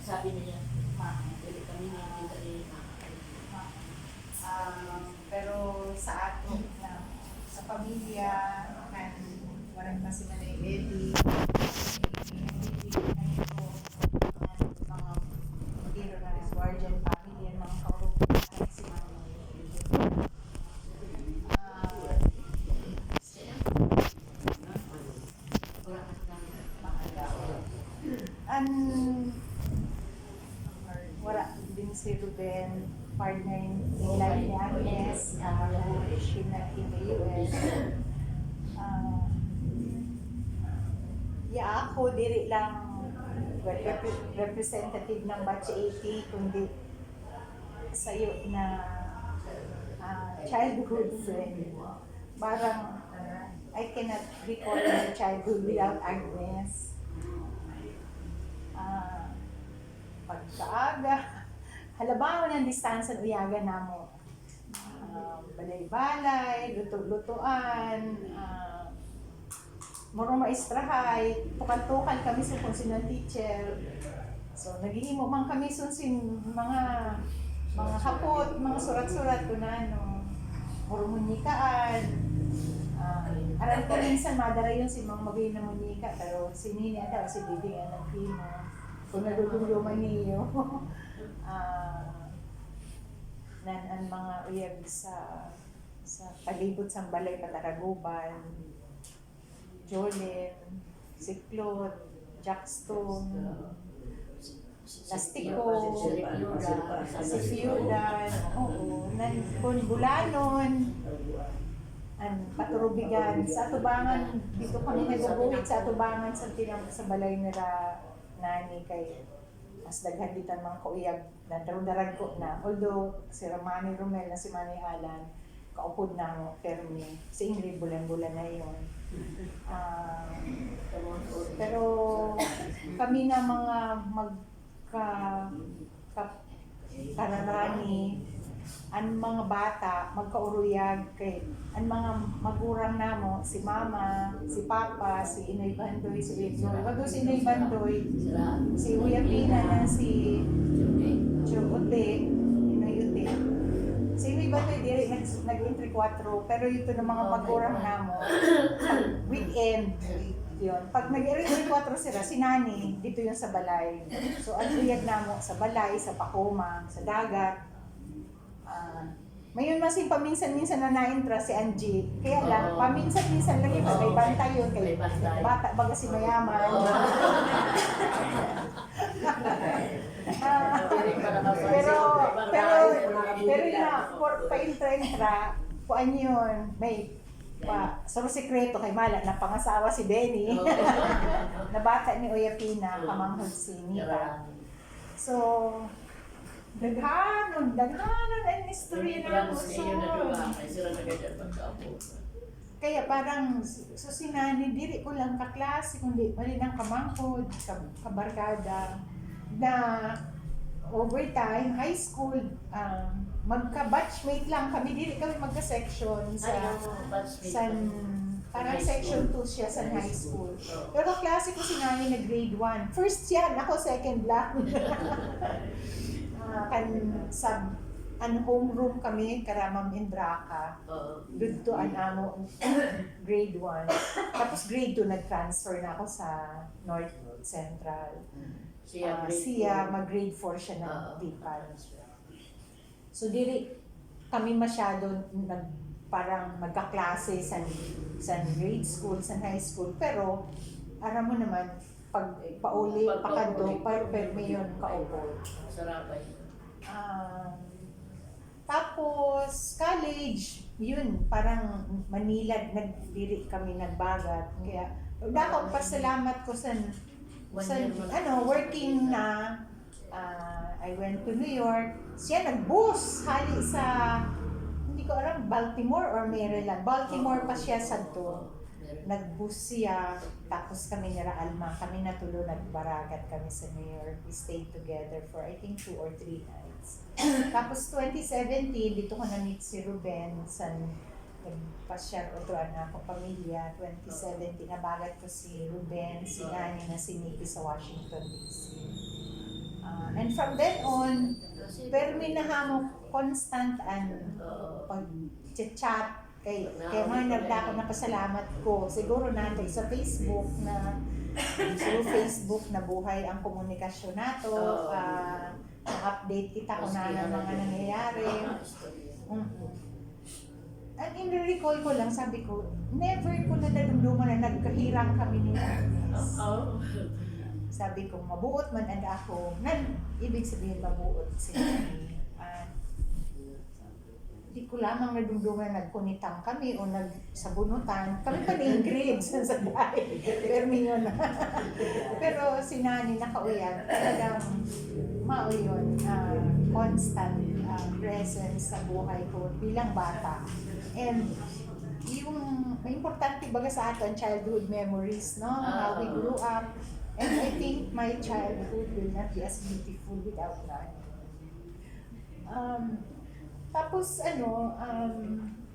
sabi niya, pwede kami namin dali pero sa ato na sa pamilya kan walang pa si Manay Eddie mga modelo na guardian family mga kaurupan si Manay Eddie. Wala din si Ruben, partner in life ni Agnes, she na in the US. Ako diri lang representative ng batch 80 kundi sayo na childhood friend. Parang I cannot recall my childhood without Agnes. Pagkaaga, halabangan ng distansya uyaga namo. Balay-balay, luto-lutuan, murong maistrahay, tukan-tukan kami sa kung sino teacher. So, naghihimo man kami sin mga hapot, mga surat-surat ko na murong munyikaan. Aral ko minsan madara yun si mga magay na munyika, pero si Nini at si Bibi ang nagpino. Kung naduduluman niyo. Ang mga uyag sa palibot sa balay Pataraguban, Jolene, si Claude, Jackstone, Lastico, si Fiudan, kung Bulanon, Paturubigan, sa Atubangan, dito kami nag-ubuhit sa Atubangan sa balay nila nani kay mas daghan ditan mga kauyag na darag ko na, although si Romani Romel na si Manny Alan kaupod na mo permi si Ingrid bulan-bulan na yun. Pero kami na mga kararani ang mga bata magkauruyag kay ang mga magurang namo si Mama, si Papa, si Inoy Bandoy, si Victor. Bago si Inoy Bandoy, si Uya Pina na si Ute, Inoy Ute. Si Inoy Bandoy diri nag-entry 4, pero ito ng mga magurang namo weekend. Yun. Pag nag-entry 4 sila, si Nani, dito yun sa balay. So ang uyag namo sa balay, sa Pakoma, sa dagat. Mayon masin paminsan-minsan na na-intra si Angie. Kaya lang, paminsan-minsan lang iba. May bantay yun. Kay bata baga si mayaman. pero na, for pa-intra-intra, kuan yun, may saro sekreto kay Mala, na pangasawa si Benny. Na bata ni Oyapina, kamanghod si Nita. So, daghanon ang istorya na gusto. Kaya parang so si Nani, diri ko lang kaklase, kundi mali ng kamangkod, kabarkada, na over time, high school, magka-batchmate lang kami, diri kami magka-section sa parang section 2 siya sa high school. Pero klase ko si Nani na grade 1. First yan, ako second lang. Homeroom kami, Karamam Indraka. Dito amo grade 1. Tapos grade 2 nag-transfer na ako sa North Central. Siya mag-grade 4 siya na Dipan. So diri kami masyado parang magkaklase sa grade school, sa high school. Pero aram mo naman, pag pauli, pakadto, pero may yun kaupo. Tapos, college, yun, parang Manila, nagdiri kami, nagbagat. Kaya, dako pasalamat ko sa working na, I went to New York. Siya nag-bus, hali sa, hindi ko alam, Baltimore or Maryland. Baltimore pa siya sa to. Nag-bus siya, tapos kami nila Alma, kami natulo, nagbaragat kami sa New York. We stayed together for I think 2 or 3 nights. Tapos 2017, dito ko na-meet si Ruben, nagpasyal o tuan na akong pamilya. 2017, nabagat ko si Ruben, si Nani na si Nikki sa Washington DC. And from then on, pero may nahamok constant and pag-chat kay mga nagda ko na pasalamat ko. Siguro natin sa Facebook na through Facebook na buhay ang komunikasyon nato. Na-update kita kung na ng mga nangyayari. At in-recall ko lang, sabi ko, never ko nadadumduman na nagkahirang kami ni Agnes. Sabi ko, mabuot man and ako. Ibig sabihin, mabuot sila. Hindi ko lamang nadumduman na nagkunitang kami o nagsabunutan. Kami pa ni Ingrid sa bahay. Pero yun. Pero si Nani nakauyan, talagang mao yun, constant presence sa buhay ko bilang bata. And yung importante baga sa atin, childhood memories, no? How we grew up. And I think my childhood will not be as beautiful without Nani. Tapos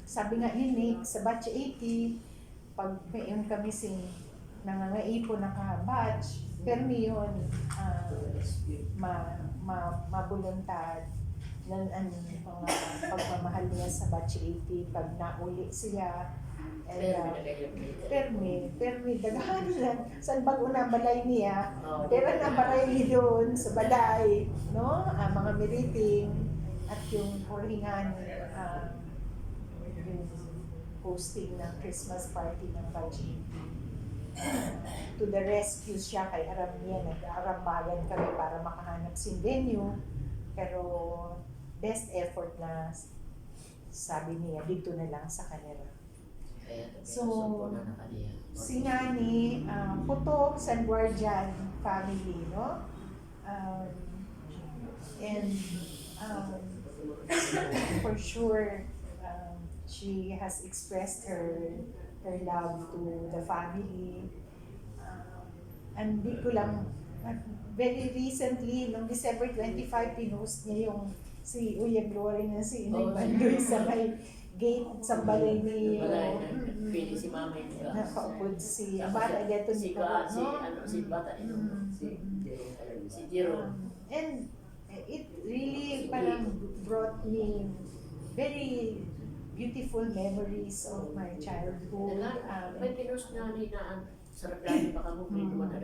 sabi nga ni Nick, sa batch 80, pag mayon kami nangangaipon na ka-batch, pero yun, mabuluntad ng mga pagmamahal niya sa batch 80, pag nauli siya, permi, daghan lang, saan bang unang balay niya, pero nabalay doon sa balay, no? Mga meriting, at yung purhingan, yung hosting ng Christmas party ng batch 80. To the rescue siya kay aram niya, nag-arambagan kami para makahanap si venue, pero best effort na sabi niya, dito na lang sa kanila. So, si Nani, Putok, San Guardian family, no? And for sure, she has expressed her love to the family. And di ko lang, very recently, noong December 25, pinost niya yung si Uya Glory na si Inay Bandoy sa may gate sa balay ni pili si mama niya. Nakaupod si bata dito ni Kaba, no? Si bata niya. Si Jerome. And it really parang brought me very beautiful memories of my childhood. May pinost nga ni na sarap lagi baka mo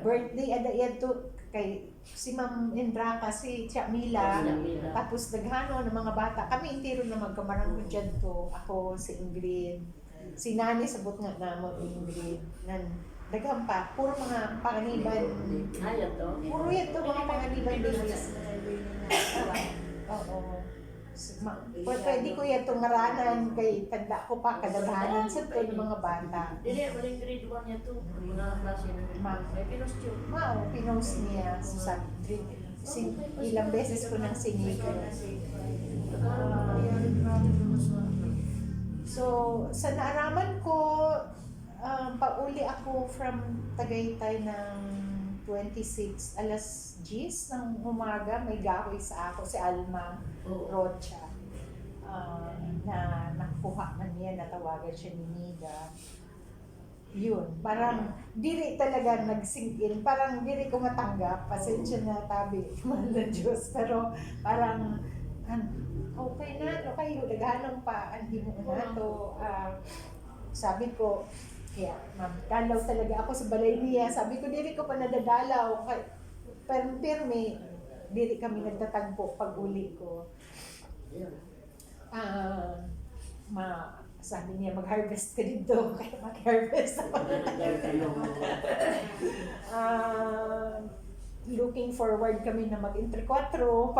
Birthday ada to kay si Ma'am Indra kasi Tia Mila, tapos daghano ng mga bata kami intiro na magkamarang dyan to, ako si Ingrid, si Nani sabot nga namo Ingrid nan daghang pa puro mga panganiban puro yan to mga panganiban babies. Oo. Pwede ko yan itong ngaranan kay tanda ko pa kadaghanan sa ito ng mga bata. Dili, maling grade 1 niya to. Mga klase na may pinost yun. Pinost niya sa ilang beses ko nang sinigaw. So, sa naaraman ko, pauli ako from Tagaytay ng 26, alas 10 ng umaga, may gahoy sa ako, si Alma Rocha, na nakuha man niya, natawagan siya ni Nida. Yun, parang diri talaga nag-sink in, parang diri ko matanggap, pasensya na tabi, mahal na Diyos, pero parang, okay na, kayo, daghanong pa, hindi mo na to, sabi ko, kaya, dalaw talaga ako sa balay niya. Sabi ko, diri ko pa nadadalaw. Pero may, diri kami nagtatagpo pag uli ko. Sabi niya, mag-harvest ka dito. Kaya mag-harvest ako. Looking forward kami na mag-interquatro.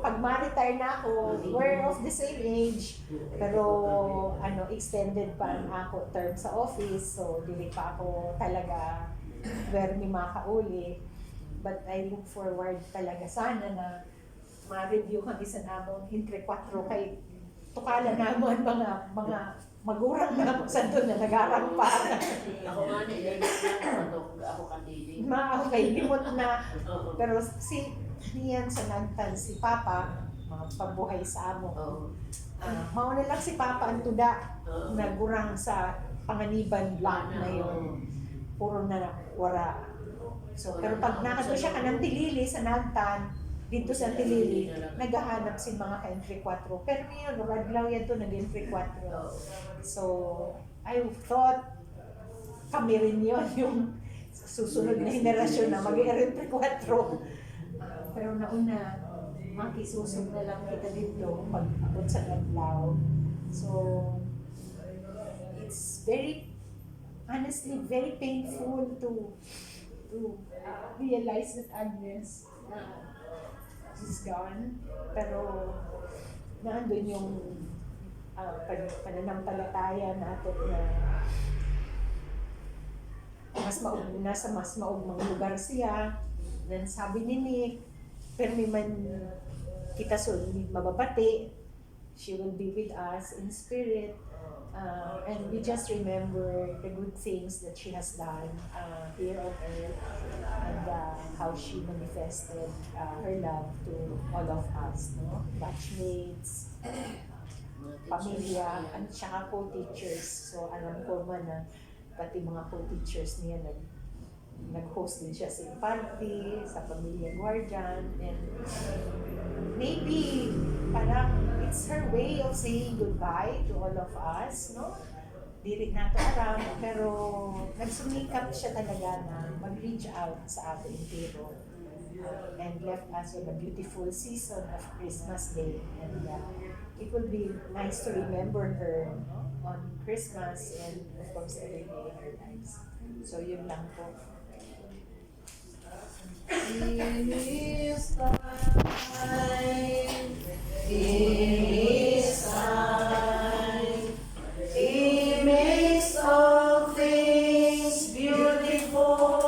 Pag ma-retire na ako, we're of the same age, pero extended pa ang ako term sa office, so dili pa ako talaga where ni makauli. But I look forward talaga sana na ma-review kami sa namong interquatro kay tukala namon mga magurang na sa doon na nagarang pa. Ako nga na, ako kandili. Okay, limot na. Pero niyan sa nagtan si Papa, mga pagbuhay sa amo. Mauna lang si Papa ang tuda, nagurang sa panganiban block na yun. Puro na wara. So, pero pag nakato siya kanang tilili sa nagtan, dito sa Tilili, naghahanap si mga ka-entry 4. Pero yun, radlaw yan to, nag-entry 4. So, I thought, kami rin yun, yung susunod na henerasyon na mag-entry 4. Pero nauna, makisusog na lang kita dito pag abot sa radlaw. So, it's very, honestly, very painful to realize that Agnes is gone. Pero naandun yung pananampalataya natin na nasa mas maugmang lugar siya. Then sabi ni Nick, pero man kita mababati, she will be with us in spirit. And we just remember the good things that she has done here on earth, and how she manifested her love to all of us, no? Batchmates, pamilya, at saka co-teachers. So alam ko man na pati mga co-teachers niya nag-host din siya sa party, sa pamilya guardian, and maybe parang it's her way of saying goodbye to all of us, no? Diri na to around, pero nagsumikap siya talaga na mag-reach out sa atin pero and left us with a beautiful season of Christmas Day, and it will be nice to remember her, no? On Christmas and of course every day in our lives. So yun lang po. It is time. It is time. He makes all things beautiful.